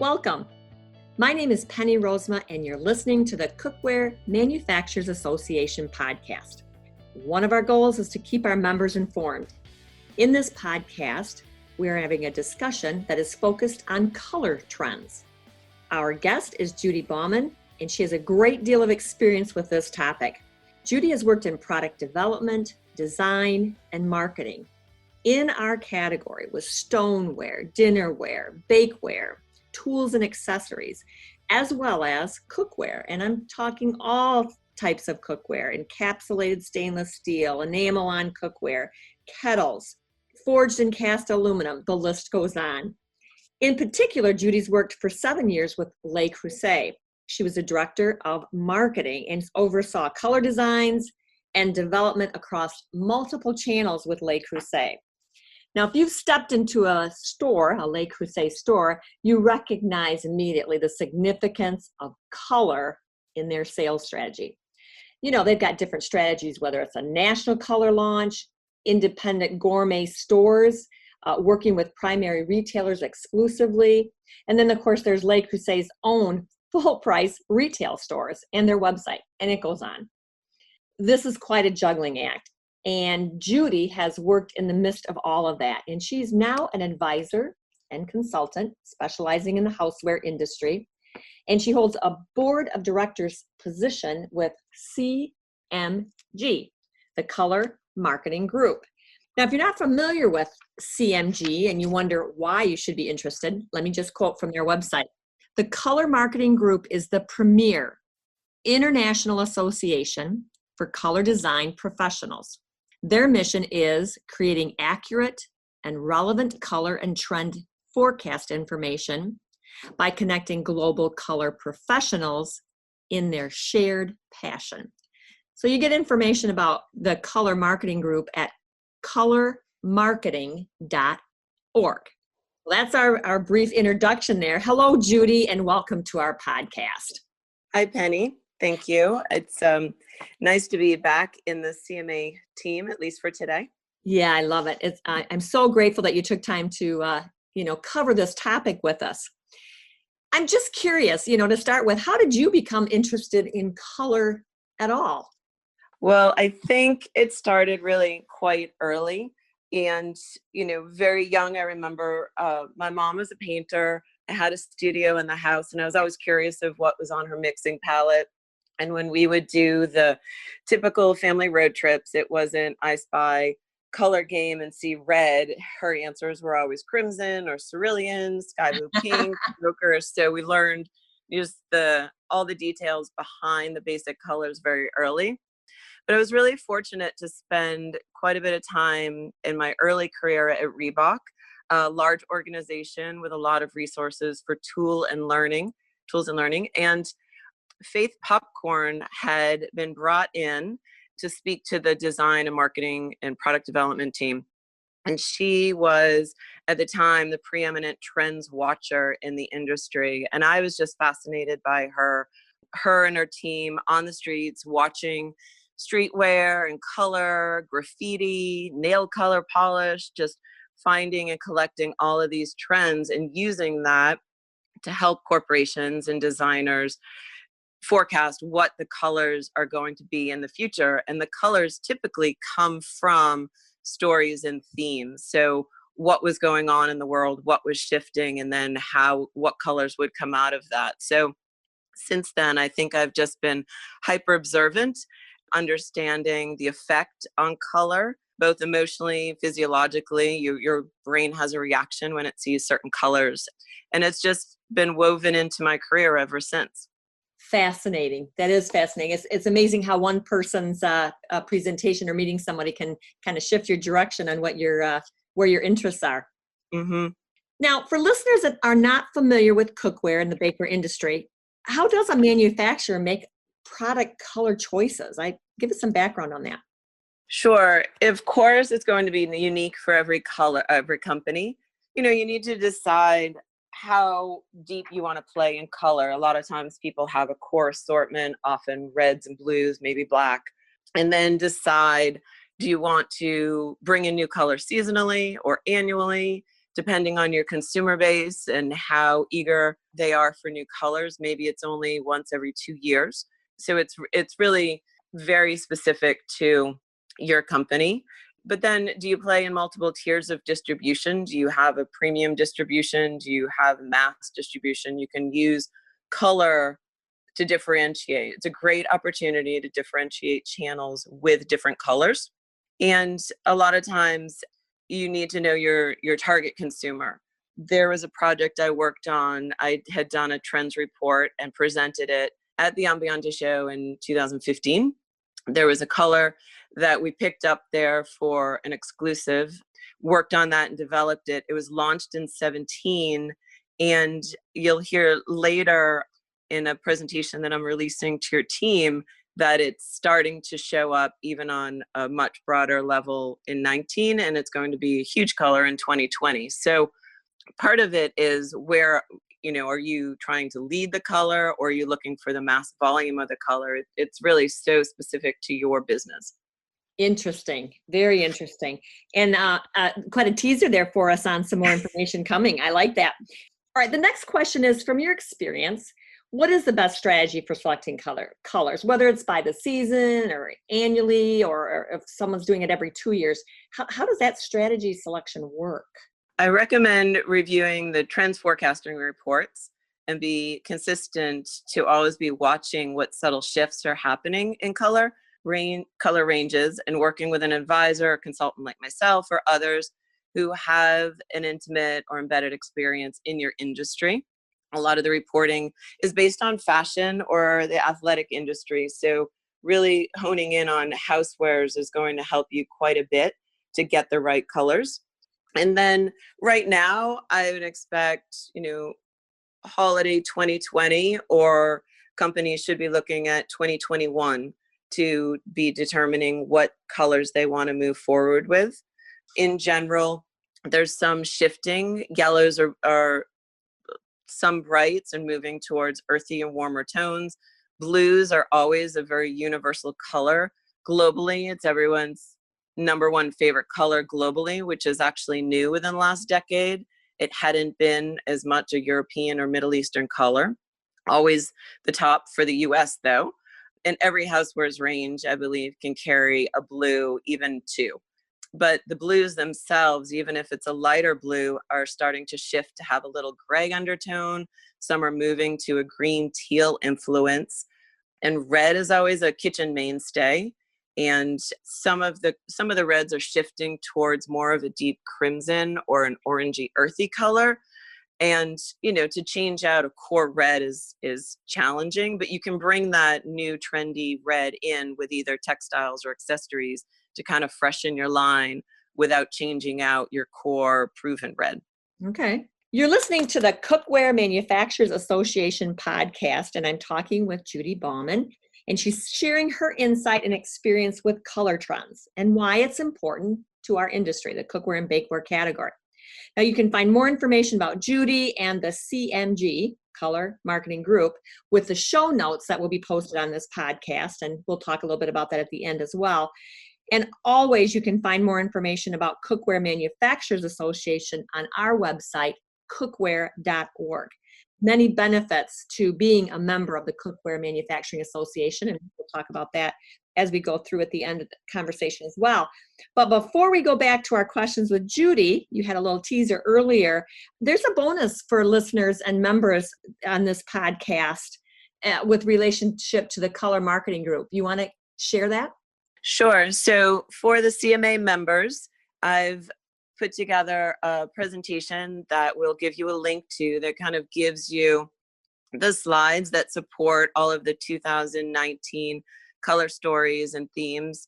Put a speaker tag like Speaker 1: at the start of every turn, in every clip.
Speaker 1: Welcome. My name is Penny Rosema, and you're listening to the Cookware Manufacturers Association podcast. One of our goals is to keep our members informed. In this podcast, we are having a discussion that is focused on color trends. Our guest is Judy Bauman, and she has a great deal of experience with this topic. Judy has worked in product development, design, and marketing. In our category was stoneware, dinnerware, bakeware, tools and accessories, as well as cookware. And I'm talking all types of cookware: encapsulated stainless steel, enamel-on cookware, kettles, forged and cast aluminum. The list goes on. In particular, Judy's worked for 7 years with Le Creuset. She was the director of marketing and oversaw color designs and development across multiple channels with Le Creuset. Now, if you've stepped into a store, a Le Creuset store, you recognize immediately the significance of color in their sales strategy. You know, they've got different strategies, whether it's a national color launch, independent gourmet stores, working with primary retailers exclusively. And then, of course, there's Le Creuset's own full-price retail stores and their website, and it goes on. This is quite a juggling act. And Judy has worked in the midst of all of that. And she's now an advisor and consultant specializing in the houseware industry. And she holds a board of directors position with CMG, the Color Marketing Group. Now, if you're not familiar with CMG and you wonder why you should be interested, let me just quote from their website. The Color Marketing Group is the premier international association for color design professionals. Their mission is creating accurate and relevant color and trend forecast information by connecting global color professionals in their shared passion. So you get information about the Color Marketing Group at colormarketing.org. Well, that's our brief introduction there. Hello, Judy, and welcome to our podcast.
Speaker 2: Hi, Penny. Thank you. It's nice to be back in the CMA team, at least for today.
Speaker 1: Yeah, I love it. I'm so grateful that you took time to, cover this topic with us. I'm just curious, to start with, how did you become interested in color at all?
Speaker 2: Well, I think it started really quite early and, very young. I remember my mom was a painter. I had a studio in the house and I was always curious of what was on her mixing palette. And when we would do the typical family road trips, it wasn't I spy color game and see red. Her answers were always crimson or cerulean, sky blue pink, ochre. So we learned just all the details behind the basic colors very early. But I was really fortunate to spend quite a bit of time in my early career at Reebok, a large organization with a lot of resources for tools and learning. And Faith Popcorn had been brought in to speak to the design and marketing and product development team. And she was, at the time, the preeminent trends watcher in the industry. And I was just fascinated by her and her team on the streets, watching streetwear and color, graffiti, nail color polish, just finding and collecting all of these trends and using that to help corporations and designers forecast what the colors are going to be in the future. And the colors typically come from stories and themes. So what was going on in the world, what was shifting, and then what colors would come out of that. So since then, I think I've just been hyper observant, understanding the effect on color, both emotionally, physiologically. Your brain has a reaction when it sees certain colors. And it's just been woven into my career ever since.
Speaker 1: Fascinating. That is fascinating. It's amazing how one person's presentation or meeting somebody can kind of shift your direction on what where your interests are.
Speaker 2: Mm-hmm.
Speaker 1: Now, for listeners that are not familiar with cookware and the baker industry, how does a manufacturer make product color choices? Give us some background on that.
Speaker 2: Sure. Of course, it's going to be unique for every company. You need to decide how deep you want to play in color. A lot of times people have a core assortment, often reds and blues, maybe black, and then decide, do you want to bring in new color seasonally or annually? depending on your consumer base and how eager they are for new colors. Maybe it's only once every 2 years. So it's really very specific to your company. But then do you play in multiple tiers of distribution? Do you have a premium distribution? Do you have mass distribution? You can use color to differentiate. It's a great opportunity to differentiate channels with different colors. And a lot of times you need to know your target consumer. There was a project I worked on. I had done a trends report and presented it at the Ambiente show in 2015. There was a color that we picked up there for an exclusive, worked on that and developed it. It was launched in 17, and you'll hear later in a presentation that I'm releasing to your team that it's starting to show up even on a much broader level in 19, and it's going to be a huge color in 2020. So part of it is where, are you trying to lead the color, or are you looking for the mass volume of the color? It's really so specific to your business.
Speaker 1: Interesting. Very interesting. And quite a teaser there for us on some more information coming. I like that. All right. The next question is, from your experience, what is the best strategy for selecting colors, whether it's by the season or annually, or if someone's doing it every 2 years? How does that strategy selection work?
Speaker 2: I recommend reviewing the trends forecasting reports and be consistent to always be watching what subtle shifts are happening in color ranges, and working with an advisor or consultant like myself or others who have an intimate or embedded experience in your industry. A lot of the reporting is based on fashion or the athletic industry. So really honing in on housewares is going to help you quite a bit to get the right colors. And then right now, I would expect, holiday 2020, or companies should be looking at 2021 to be determining what colors they want to move forward with. In general, there's some shifting. Yellows are some brights and moving towards earthy and warmer tones. Blues are always a very universal color. Globally, it's everyone's number one favorite color globally, which is actually new within the last decade. It hadn't been as much a European or Middle Eastern color. Always the top for the US though. And every housewares range, I believe, can carry a blue, even two. But the blues themselves, even if it's a lighter blue, are starting to shift to have a little gray undertone. Some are moving to a green teal influence. And red is always a kitchen mainstay. And some of the reds are shifting towards more of a deep crimson or an orangey earthy color. And, to change out a core red is challenging, but you can bring that new trendy red in with either textiles or accessories to kind of freshen your line without changing out your core proven red.
Speaker 1: Okay. You're listening to the Cookware Manufacturers Association podcast, and I'm talking with Judy Bauman, and she's sharing her insight and experience with color trends and why it's important to our industry, the cookware and bakeware category. Now, you can find more information about Judy and the CMG, Color Marketing Group, with the show notes that will be posted on this podcast, and we'll talk a little bit about that at the end as well. And always, you can find more information about Cookware Manufacturers Association on our website, cookware.org. Many benefits to being a member of the Cookware Manufacturing Association, and we'll talk about that as we go through at the end of the conversation as well. But before we go back to our questions with Judy, you had a little teaser earlier. There's a bonus for listeners and members on this podcast with relationship to the Color Marketing Group. You want to share that?
Speaker 2: Sure. So for the CMA members, I've put together a presentation that will give you a link to that kind of gives you the slides that support all of the 2019 color stories and themes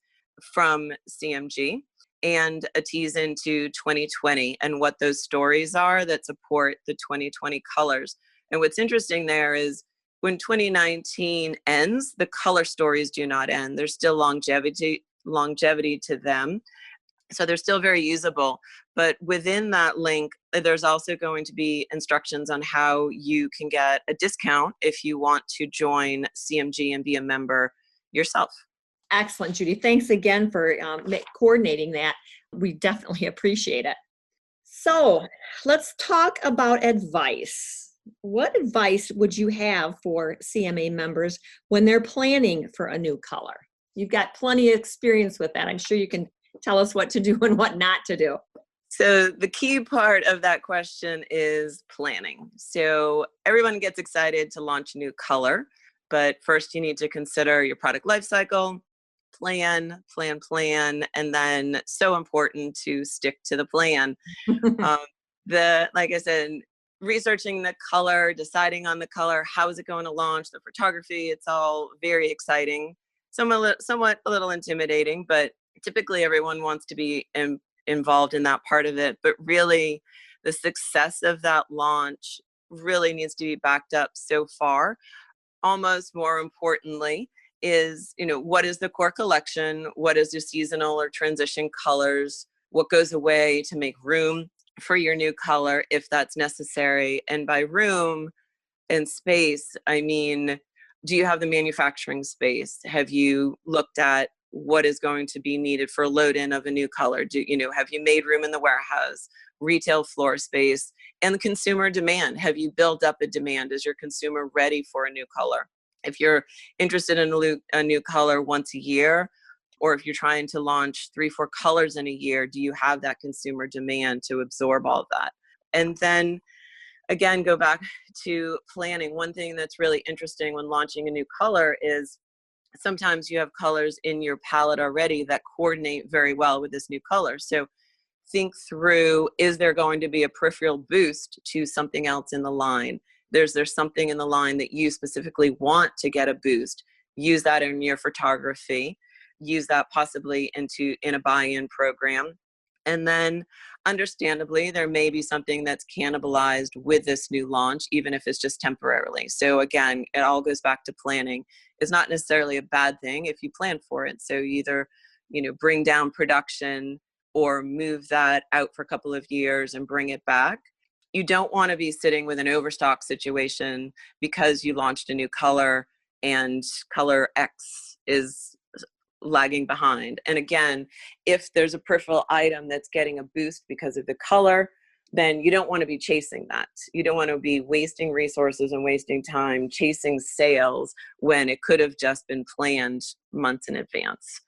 Speaker 2: from CMG, and a tease into 2020 and what those stories are that support the 2020 colors. And what's interesting there is when 2019 ends, the color stories do not end. There's still longevity to them. So they're still very usable. But within that link, there's also going to be instructions on how you can get a discount if you want to join CMG and be a member yourself.
Speaker 1: Excellent, Judy. Thanks again for coordinating that. We definitely appreciate it. So let's talk about advice. What advice would you have for CMA members when they're planning for a new color? You've got plenty of experience with that. I'm sure you can tell us what to do and what not to do.
Speaker 2: So the key part of that question is planning. So everyone gets excited to launch a new color, but first you need to consider your product life cycle, plan, and then so important to stick to the plan. Um, like I said, researching the color, deciding on the color, how is it going to launch, the photography, it's all very exciting. Somewhat a little intimidating, but typically everyone wants to be involved in that part of it. But really, the success of that launch really needs to be backed up so far. Almost more importantly, is what is the core collection, what is your seasonal or transition colors, what goes away to make room for your new color if that's necessary. And by room and space, I mean, do you have the manufacturing space? Have you looked at what is going to be needed for load in of a new color? Have you made room in the warehouse, retail floor space, and the consumer demand? Have you built up a demand? Is your consumer ready for a new color? If you're interested in a new color once a year, or if you're trying to launch 3-4 colors in a year, do you have that consumer demand to absorb all of that? And then again, go back to planning. One thing that's really interesting when launching a new color is sometimes you have colors in your palette already that coordinate very well with this new color. So think through, is there going to be a peripheral boost to something else in the line? There's something in the line that you specifically want to get a boost. Use that in your photography. Use that possibly in a buy-in program. And then understandably, there may be something that's cannibalized with this new launch, even if it's just temporarily. So again, it all goes back to planning. It's not necessarily a bad thing if you plan for it. So either, bring down production or move that out for a couple of years and bring it back. You don't want to be sitting with an overstock situation because you launched a new color and color X is lagging behind. And again, if there's a peripheral item that's getting a boost because of the color, then you don't want to be chasing that. You don't want to be wasting resources and wasting time chasing sales when it could have just been planned months in advance.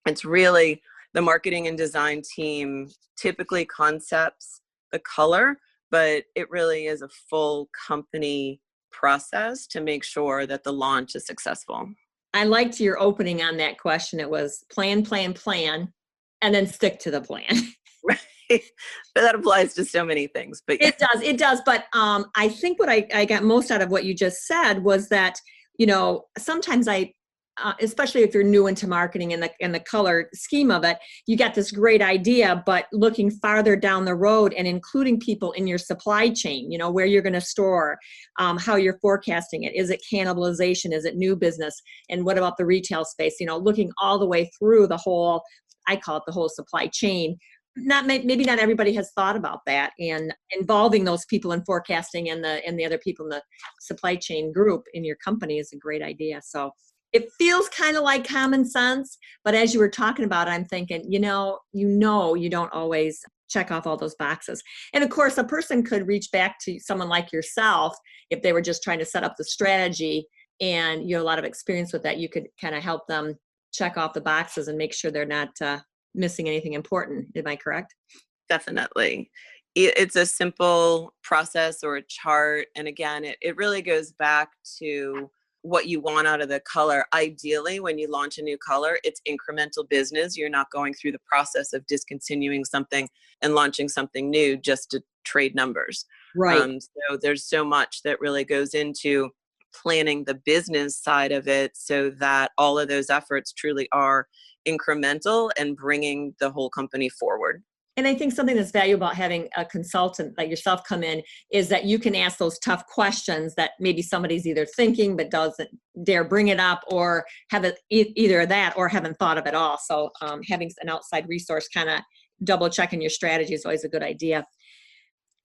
Speaker 2: It's really the marketing and design team typically concepts the color, but it really is a full company process to make sure that the launch is successful.
Speaker 1: I liked your opening on that question. It was plan, and then stick to the plan.
Speaker 2: Right. But that applies to so many things. But yeah.
Speaker 1: It does. But I think what I got most out of what you just said was that, sometimes especially if you're new into marketing and the color scheme of it, you got this great idea, but looking farther down the road and including people in your supply chain, where you're going to store, how you're forecasting it. Is it cannibalization? Is it new business? And what about the retail space? Looking all the way through the whole, I call it the whole supply chain. Maybe not everybody has thought about that, and involving those people in forecasting and the other people in the supply chain group in your company is a great idea. So it feels kind of like common sense, but as you were talking about it, I'm thinking, you don't always check off all those boxes. And of course, a person could reach back to someone like yourself if they were just trying to set up the strategy and you have a lot of experience with that. You could kind of help them check off the boxes and make sure they're not missing anything important. Am I correct?
Speaker 2: Definitely. It's a simple process or a chart. And again, it really goes back to what you want out of the color. Ideally, when you launch a new color, it's incremental business. You're not going through the process of discontinuing something and launching something new just to trade numbers.
Speaker 1: Right.
Speaker 2: So there's so much that really goes into planning the business side of it so that all of those efforts truly are incremental and bringing the whole company forward.
Speaker 1: And I think something that's valuable about having a consultant like yourself come in is that you can ask those tough questions that maybe somebody's either thinking but doesn't dare bring it up, or have it either that or haven't thought of it all. So having an outside resource kind of double checking your strategy is always a good idea.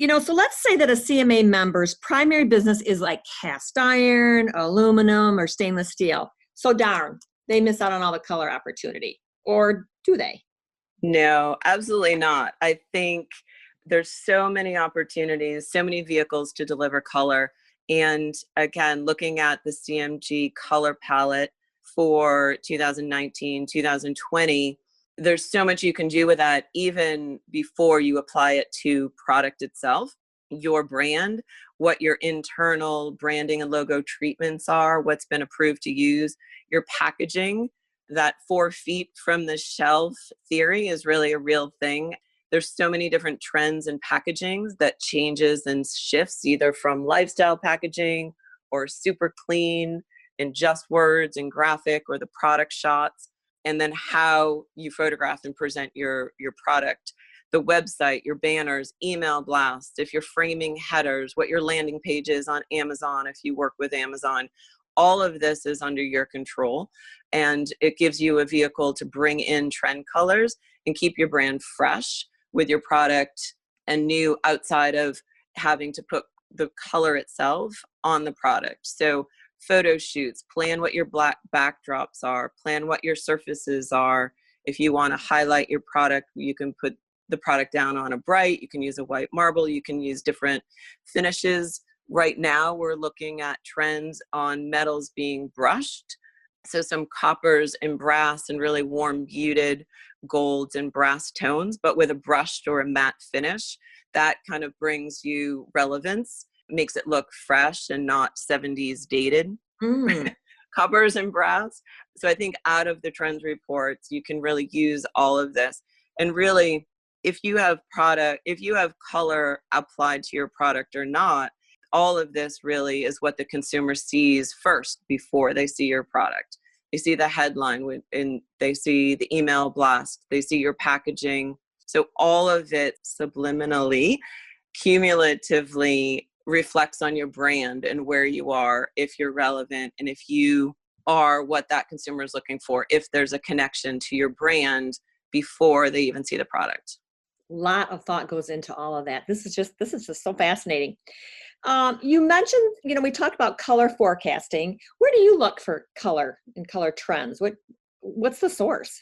Speaker 1: So let's say that a CMA member's primary business is like cast iron, aluminum, or stainless steel. So darn, they miss out on all the color opportunity. Or do they?
Speaker 2: No, absolutely not. I think There's so many opportunities, so many vehicles to deliver color. And again, looking at the CMG color palette for 2019, 2020, there's so much you can do with that even before you apply it to product itself, your brand, what your internal branding and logo treatments are, what's been approved to use, your packaging. That 4 feet from the shelf theory is really a real thing. There's so many different trends in packaging that changes and shifts either from lifestyle packaging or super clean and just words and graphic or the product shots, and then how you photograph and present your product, the website, your banners, email blasts, if you're framing headers, what your landing page is on Amazon, if you work with Amazon. All of this is under your control, and it gives you a vehicle to bring in trend colors and keep your brand fresh with your product and new outside of having to put the color itself on the product. So photo shoots, plan what your black backdrops are, plan what your surfaces are. If you want to highlight your product, you can put the product down on a bright, you can use a white marble, you can use different finishes. Right now, we're looking at trends on metals being brushed. So some coppers and brass and really warm muted golds and brass tones, but with a brushed or a matte finish. That kind of brings you relevance, makes it look fresh and not 70s dated. Coppers and brass. So I think out of the trends reports, you can really use all of this. And really, if you have color applied to your product or not, all of this really is what the consumer sees first before they see your product. They see the headline and they see the email blast, they see your packaging. So all of it subliminally, cumulatively reflects on your brand and where you are, if you're relevant, and if you are what that consumer is looking for, if there's a connection to your brand before they even see the product.
Speaker 1: Lot of thought goes into all of that. This is just so fascinating. You mentioned, we talked about color forecasting. Where do you look for color and color trends? What's the source?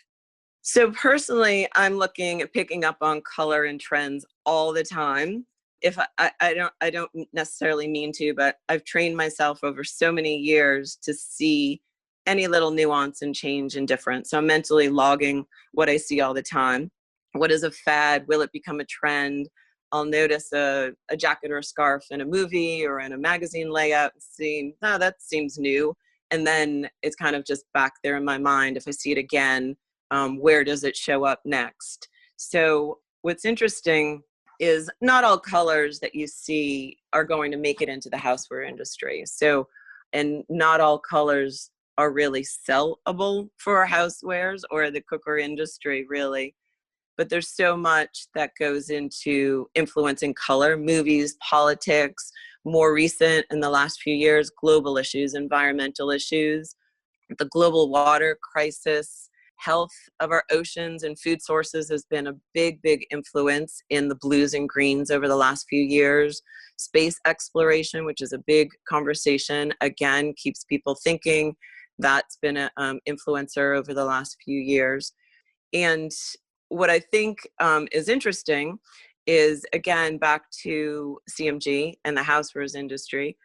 Speaker 2: So personally, I'm looking at picking up on color and trends all the time. If I don't necessarily mean to, but I've trained myself over so many years to see any little nuance and change and difference. So I'm mentally logging what I see all the time. What is a fad? Will it become a trend? I'll notice a jacket or a scarf in a movie or in a magazine layout and see, that seems new. And then it's kind of just back there in my mind. If I see it again, where does it show up next? So what's interesting is not all colors that you see are going to make it into the houseware industry. So, and not all colors are really sellable for housewares or the cookware industry, really. But there's so much that goes into influencing color, movies, politics, more recent in the last few years, global issues, environmental issues, the global water crisis, health of our oceans and food sources has been a big, big influence in the blues and greens over the last few years. Space exploration, which is a big conversation, again, keeps people thinking. That's been an influencer over the last few years. And what I think is interesting is, again, back to CMG and the housewares industry.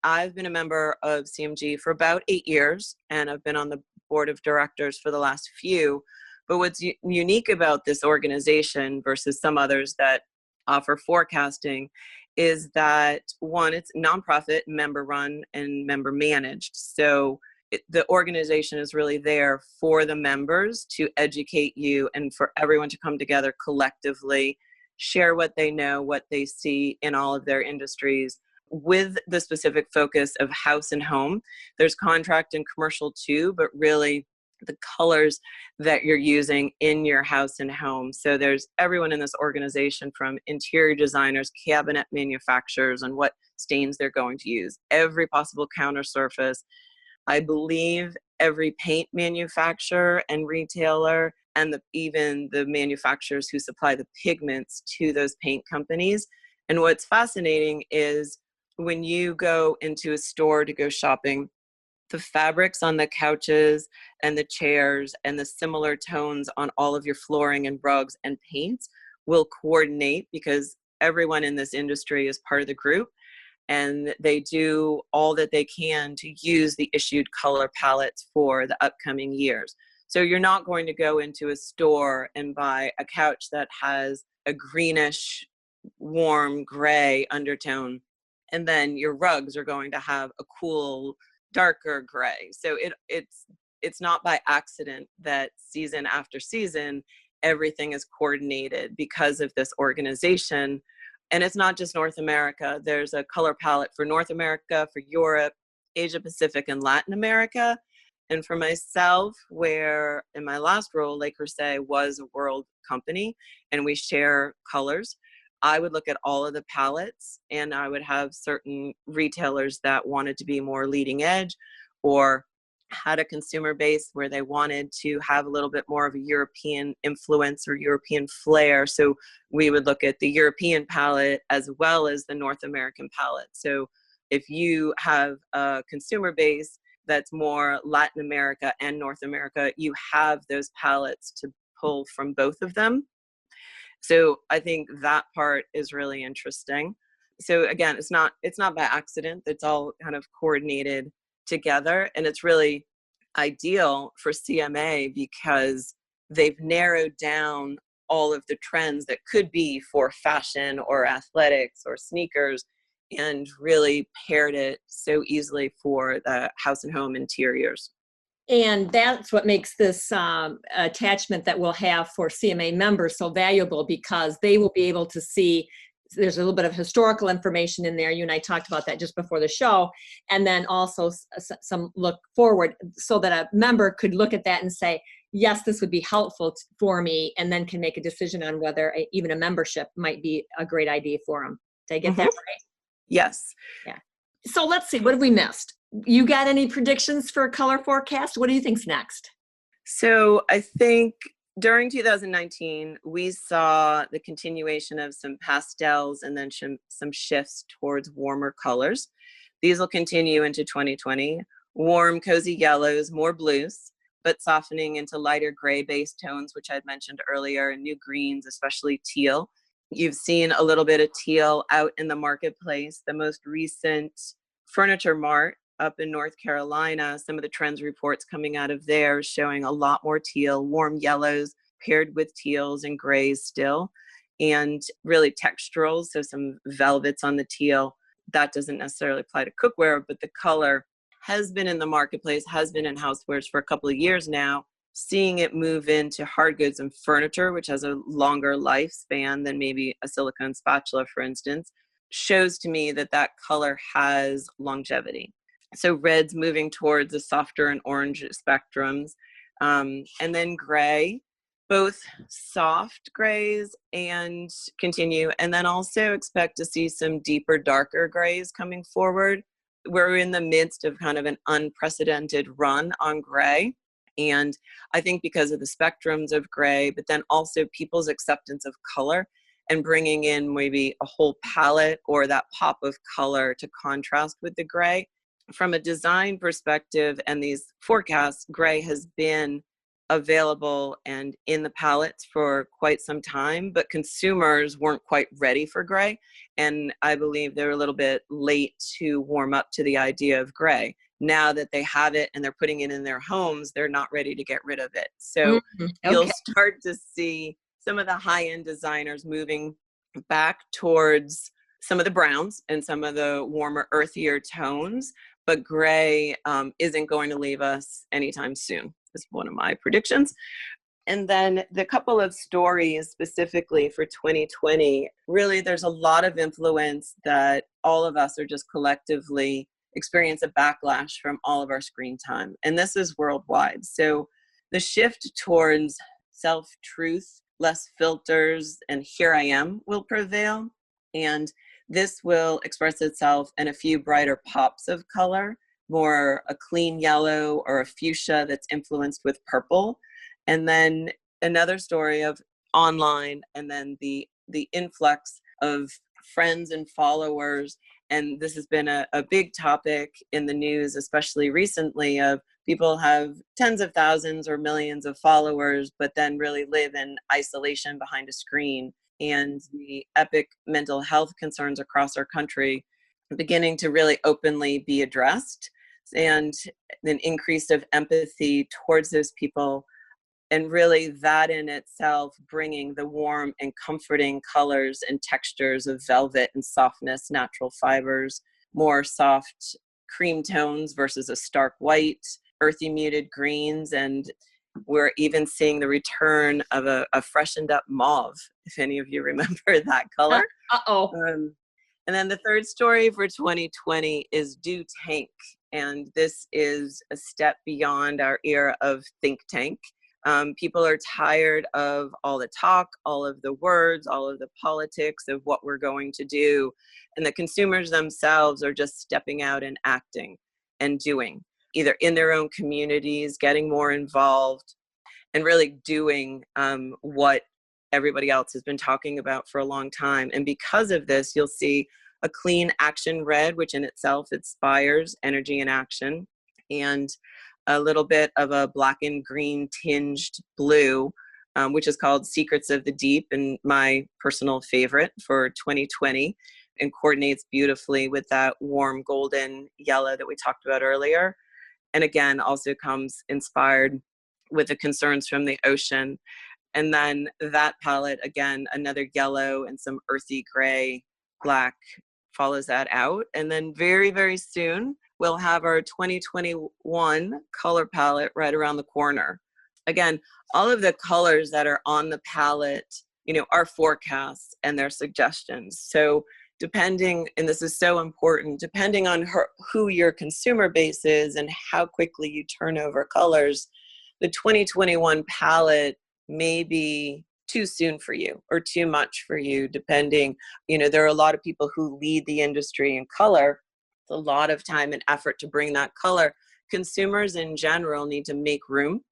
Speaker 2: I've been a member of CMG for about 8 years, and I've been on the board of directors for the last few. But what's unique about this organization versus some others that offer forecasting is that, one, it's nonprofit, member run and member managed. So the organization is really there for the members to educate you and for everyone to come together collectively, share what they know, what they see in all of their industries, with the specific focus of house and home. There's contract and commercial too, but really the colors that you're using in your house and home. So there's everyone in this organization, from interior designers, cabinet manufacturers, and what stains they're going to use, every possible counter surface. I believe every paint manufacturer and retailer, and even the manufacturers who supply the pigments to those paint companies. And what's fascinating is when you go into a store to go shopping, the fabrics on the couches and the chairs and the similar tones on all of your flooring and rugs and paints will coordinate, because everyone in this industry is part of the group, and they do all that they can to use the issued color palettes for the upcoming years. So you're not going to go into a store and buy a couch that has a greenish, warm gray undertone, and then your rugs are going to have a cool, darker gray. So it's not by accident that season after season, everything is coordinated because of this organization. And it's not just North America. There's a color palette for North America, for Europe, Asia Pacific, and Latin America. And for myself, where in my last role, Le Creuset was a world company and we share colors, I would look at all of the palettes, and I would have certain retailers that wanted to be more leading edge or had a consumer base where they wanted to have a little bit more of a European influence or European flair. So we would look at the European palette as well as the North American palette. So if you have a consumer base that's more Latin America and North America, you have those palettes to pull from both of them. So I think that part is really interesting. So again, it's not by accident. It's all kind of coordinated together, and it's really ideal for CMA because they've narrowed down all of the trends that could be for fashion or athletics or sneakers and really paired it so easily for the house and home interiors.
Speaker 1: And that's what makes this attachment that we'll have for CMA members so valuable, because they will be able to see there's a little bit of historical information in there. You and I talked about that just before the show. And then also some look forward so that a member could look at that and say, yes, this would be helpful for me, and then can make a decision on whether even a membership might be a great idea for them. Did I get that right?
Speaker 2: Yes.
Speaker 1: Yeah. So let's see, what have we missed? You got any predictions for color forecast? What do you think's next?
Speaker 2: So I think during 2019, we saw the continuation of some pastels and then some shifts towards warmer colors. These will continue into 2020. Warm, cozy yellows, more blues, but softening into lighter gray base tones, which I'd mentioned earlier, and new greens, especially teal. You've seen a little bit of teal out in the marketplace. The most recent Furniture Mart up in North Carolina, some of the trends reports coming out of there showing a lot more teal, warm yellows paired with teals and grays still, and really texturals, so some velvets on the teal. That doesn't necessarily apply to cookware, but the color has been in the marketplace, has been in housewares for a couple of years now. Seeing it move into hard goods and furniture, which has a longer lifespan than maybe a silicone spatula, for instance, shows to me that that color has longevity. So reds moving towards the softer and orange spectrums. And then gray, both soft grays and continue. And then also expect to see some deeper, darker grays coming forward. We're in the midst of kind of an unprecedented run on gray. And I think because of the spectrums of gray, but then also people's acceptance of color and bringing in maybe a whole palette or that pop of color to contrast with the gray. From a design perspective and these forecasts, gray has been available and in the palettes for quite some time, but consumers weren't quite ready for gray. And I believe they're a little bit late to warm up to the idea of gray. Now that they have it and they're putting it in their homes, they're not ready to get rid of it. So you'll start to see some of the high-end designers moving back towards some of the browns and some of the warmer, earthier tones, but gray isn't going to leave us anytime soon, is one of my predictions. And then the couple of stories specifically for 2020, really there's a lot of influence that all of us are just collectively experience a backlash from all of our screen time. And this is worldwide. So the shift towards self-truth, less filters, and here I am will prevail. And this will express itself in a few brighter pops of color, more a clean yellow or a fuchsia that's influenced with purple. And then another story of online, and then the influx of friends and followers. And this has been a big topic in the news, especially recently, of people have tens of thousands or millions of followers, but then really live in isolation behind a screen. and the epic mental health concerns across our country beginning to really openly be addressed, and an increase of empathy towards those people. And really that in itself bringing the warm and comforting colors and textures of velvet and softness, natural fibers, more soft cream tones versus a stark white, earthy muted greens, and we're even seeing the return of a freshened up mauve, if any of you remember that color.
Speaker 1: Uh-oh.
Speaker 2: And then the third story for 2020 is Do Tank. And this is a step beyond our era of think tank. People are tired of all the talk, all of the words, all of the politics of what we're going to do. And the consumers themselves are just stepping out and acting and doing, either in their own communities, getting more involved, and really doing what everybody else has been talking about for a long time. And because of this, you'll see a clean action red, which in itself inspires energy and action, and a little bit of a black and green tinged blue, which is called Secrets of the Deep, and my personal favorite for 2020, and coordinates beautifully with that warm golden yellow that we talked about earlier. And again, also comes inspired with the concerns from the ocean. And then that palette, again, another yellow and some earthy gray, black follows that out. And then very, very soon, we'll have our 2021 color palette right around the corner. Again, all of the colors that are on the palette, are forecasts and their suggestions. So depending, and this is so important, depending on who your consumer base is and how quickly you turn over colors, the 2021 palette may be too soon for you or too much for you, depending. There are a lot of people who lead the industry in color. It's a lot of time and effort to bring that color. Consumers in general need to make room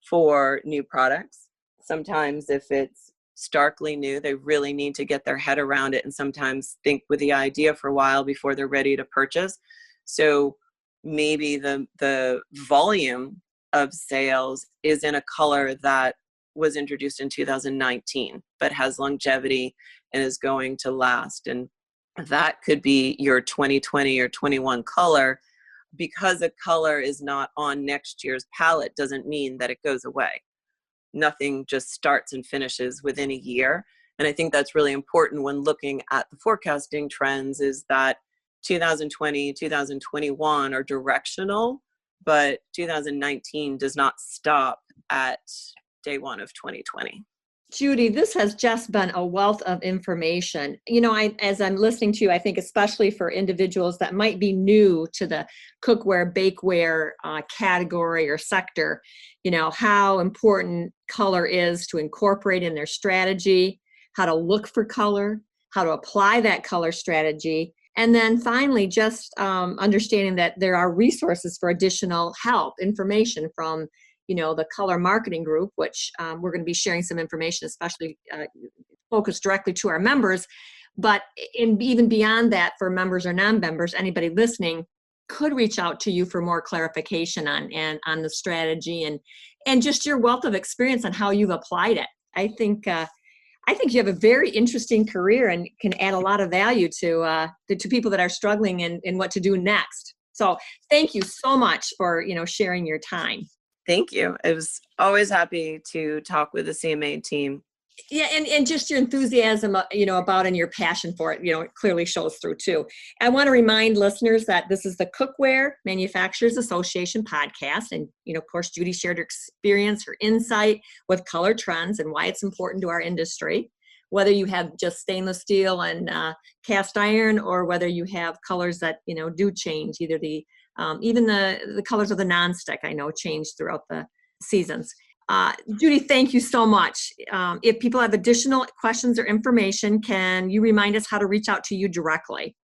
Speaker 2: for new products. Sometimes if it's starkly new, they really need to get their head around it and sometimes think with the idea for a while before they're ready to purchase. So maybe the volume of sales is in a color that was introduced in 2019, but has longevity and is going to last. And that could be your 2020 or 21 color. Because a color is not on next year's palette doesn't mean that it goes away. Nothing just starts and finishes within a year. And I think that's really important when looking at the forecasting trends, is that 2020, 2021 are directional, but 2019 does not stop at day one of 2020.
Speaker 1: Judy, this has just been a wealth of information. As I'm listening to you, I think especially for individuals that might be new to the cookware, bakeware category or sector, how important color is to incorporate in their strategy, how to look for color, how to apply that color strategy. And then finally, just understanding that there are resources for additional help, information from the color marketing group, which we're going to be sharing some information, especially focused directly to our members. But even beyond that, for members or non-members, anybody listening could reach out to you for more clarification on the strategy and just your wealth of experience on how you've applied it. I think you have a very interesting career and can add a lot of value to people that are struggling in what to do next. So thank you so much for sharing your time.
Speaker 2: Thank you. I was always happy to talk with the CMA team.
Speaker 1: Yeah, and just your enthusiasm, about and your passion for it, it clearly shows through too. I want to remind listeners that this is the Cookware Manufacturers Association podcast. And, of course, Judy shared her experience, her insight with color trends and why it's important to our industry. Whether you have just stainless steel and cast iron, or whether you have colors that, do change, either even the colors of the nonstick, I know, change throughout the seasons. Judy, thank you so much. If people have additional questions or information, can you remind us how to reach out to you directly?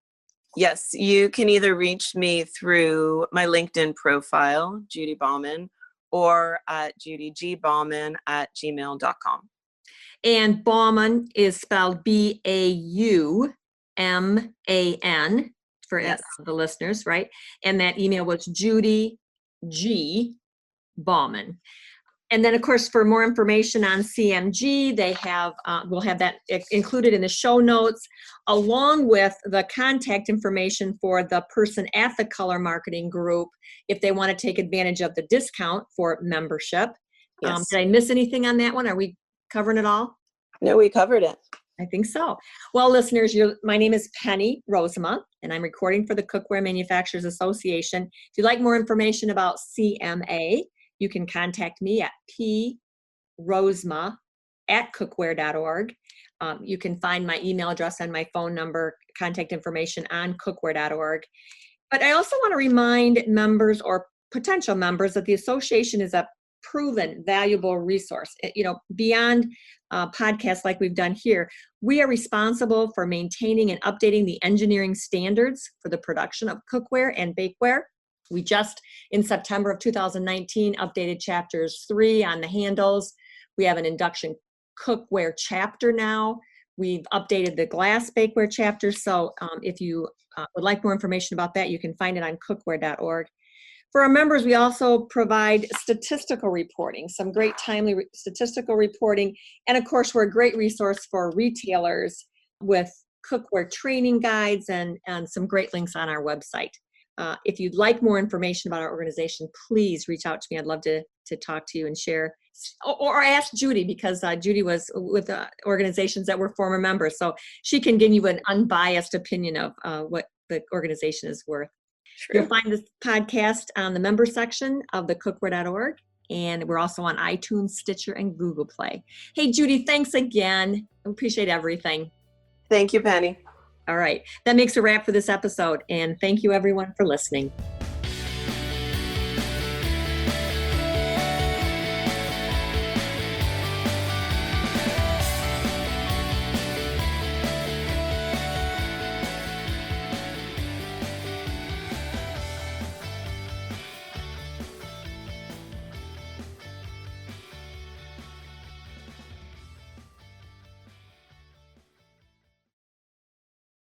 Speaker 2: Yes, you can either reach me through my LinkedIn profile, Judy Bauman, or at judygBauman@gmail.com.
Speaker 1: And Bauman is spelled Bauman for
Speaker 2: Yes.
Speaker 1: the listeners, right? And that email was Judy G. Bauman. And then, of course, for more information on CMG, they have we'll have that included in the show notes, along with the contact information for the person at the Color Marketing Group if they want to take advantage of the discount for membership.
Speaker 2: Yes.
Speaker 1: Did I miss anything on that one? Are we covering it all?
Speaker 2: No, we covered it.
Speaker 1: I think so. Well, listeners, my name is Penny Rosema, and I'm recording for the Cookware Manufacturers Association. If you'd like more information about CMA, you can contact me at prosema@cookware.org. You can find my email address and my phone number, contact information on cookware.org. But I also want to remind members or potential members that the association is a proven, valuable resource. Beyond podcasts like we've done here, we are responsible for maintaining and updating the engineering standards for the production of cookware and bakeware. We just, in September of 2019, updated chapters 3 on the handles. We have an induction cookware chapter now. We've updated the glass bakeware chapter. So if you would like more information about that, you can find it on cookware.org. For our members, we also provide statistical reporting, some great timely statistical reporting. And of course, we're a great resource for retailers with cookware training guides and some great links on our website. If you'd like more information about our organization, please reach out to me. I'd love to talk to you and share, or ask Judy, because Judy was with organizations that were former members, so she can give you an unbiased opinion of what the organization is worth.
Speaker 2: True.
Speaker 1: You'll find this podcast on the member section of the cookware.org, and we're also on iTunes, Stitcher, and Google Play. Hey, Judy, thanks again. I appreciate everything.
Speaker 2: Thank you, Penny.
Speaker 1: All right. That makes a wrap for this episode, and thank you, everyone, for listening.